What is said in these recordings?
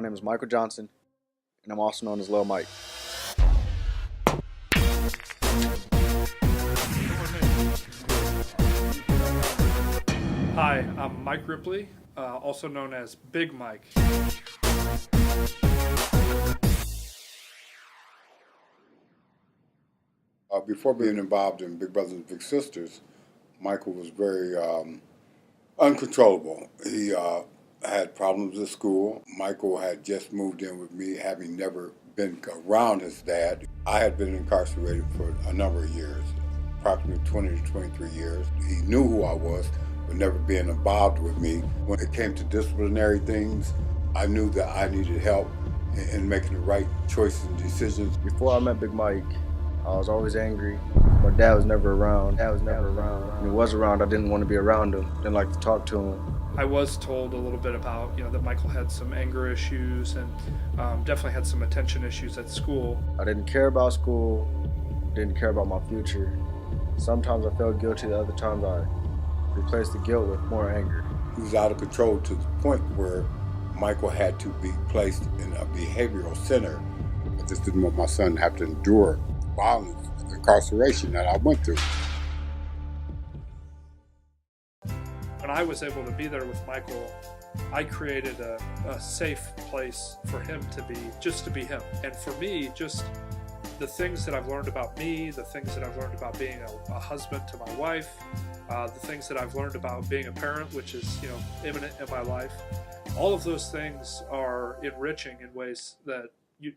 My name is Michael Johnson, and I'm also known as Lil Mike. Hi, I'm Mike Ripley, also known as Big Mike. Before being involved in Big Brothers and Big Sisters, Michael was very uncontrollable. He had problems at school. Michael had just moved in with me, having never been around his dad. I had been incarcerated for a number of years, approximately 20 to 23 years. He knew who I was, but never being involved with me. When it came to disciplinary things, I knew that I needed help in making the right choices and decisions. Before I met Big Mike, I was always angry. My dad was never around. When he was around, I didn't want to be around him. Didn't like to talk to him. I was told a little bit about, that Michael had some anger issues and definitely had some attention issues at school. I didn't care about school. Didn't care about my future. Sometimes I felt guilty. The other times I replaced the guilt with more anger. He was out of control to the point where Michael had to be placed in a behavioral center. I just didn't want my son to have to endure violence, incarceration that I went through. When I was able to be there with Michael, I created a safe place for him to be him. And for me, just the things that I've learned about me, the things that I've learned about being a husband to my wife, the things that I've learned about being a parent, which is, imminent in my life, all of those things are enriching in ways that you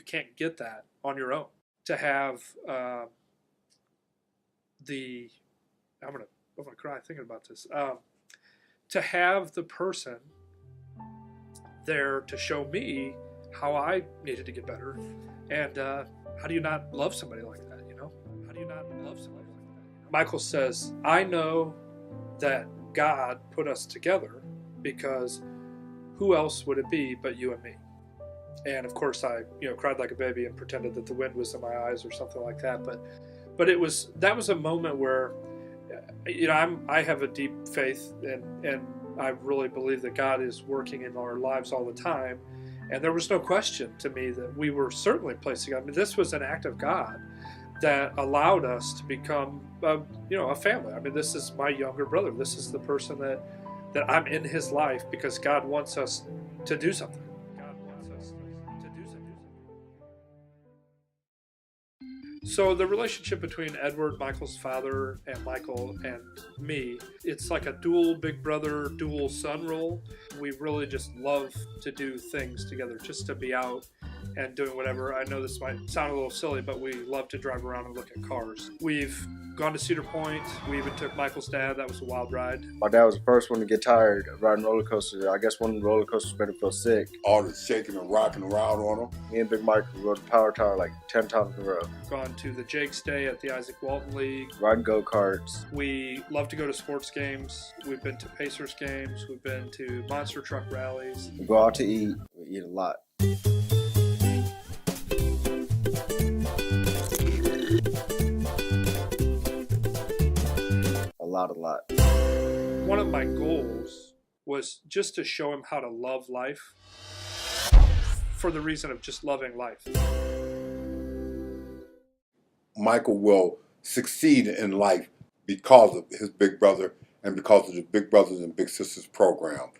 can't get that on your own. To have I'm gonna cry thinking about this. To have the person there to show me how I needed to get better, and how do you not love somebody like that? How do you not love somebody like that? Michael says, "I know that God put us together because who else would it be but you and me?" And of course, I cried like a baby and pretended that the wind was in my eyes or something like that. But that was a moment where, I have a deep faith and I really believe that God is working in our lives all the time. And there was no question to me that we were certainly placing. I mean, this was an act of God that allowed us to become, a family. I mean, this is my younger brother. This is the person that I'm in his life because God wants us to do something. So the relationship between Edward, Michael's father, and Michael and me, it's like a dual big brother, dual son role. We really just love to do things together, just to be out and doing whatever. I know this might sound a little silly, but we love to drive around and look at cars. We've gone to Cedar Point. We even took Michael's dad. That was a wild ride. My dad was the first one to get tired of riding roller coasters. I guess one of the roller coasters made him feel sick. All the shaking and rocking around on him. Me and Big Mike rode the Power Tower like 10 times in a row. Gone to the Jake's Day at the Isaac Walton League. Riding go-karts. We love to go to sports games. We've been to Pacers games. We've been to monster truck rallies. We go out to eat. We eat a lot. A lot. One of my goals was just to show him how to love life for the reason of just loving life. Michael will succeed in life because of his big brother and because of the Big Brothers and Big Sisters program.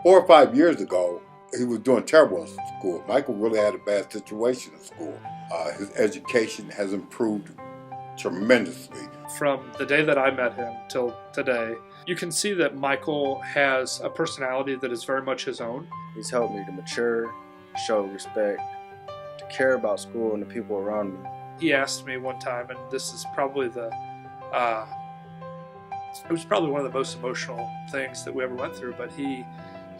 4 or 5 years ago, he was doing terrible in school. Michael really had a bad situation in school. His education has improved tremendously. From the day that I met him till today, you can see that Michael has a personality that is very much his own. He's helped me to mature, show respect, to care about school and the people around me. He asked me one time, and this is probably it was probably one of the most emotional things that we ever went through, but he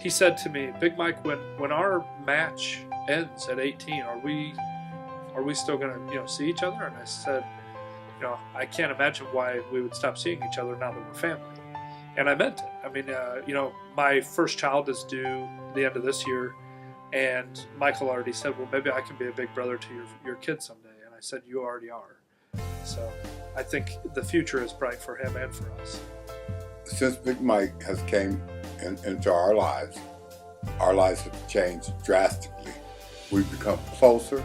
said to me, "Big Mike, when our match ends at 18, are we still going to see each other?" And I said, I can't imagine why we would stop seeing each other now that we're family. And I meant it. I mean, my first child is due the end of this year, and Michael already said, "Well, maybe I can be a big brother to your kid someday." And I said, "You already are." So I think the future is bright for him and for us. Since Big Mike has came into our lives, our lives have changed drastically. We've become closer.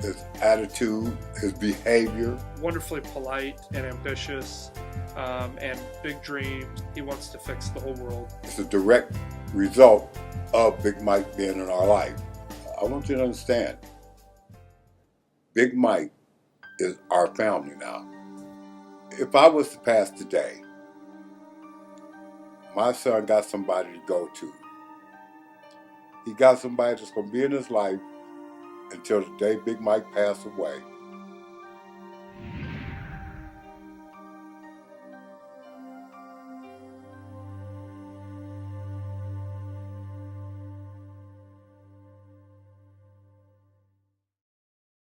His attitude, his behavior. Wonderfully polite and ambitious, and big dreams. He wants to fix the whole world. It's a direct result of Big Mike being in our life. I want you to understand, Big Mike is our family now. If I was to pass today, my son got somebody to go to. He got somebody that's going to be in his life until the day Big Mike passed away.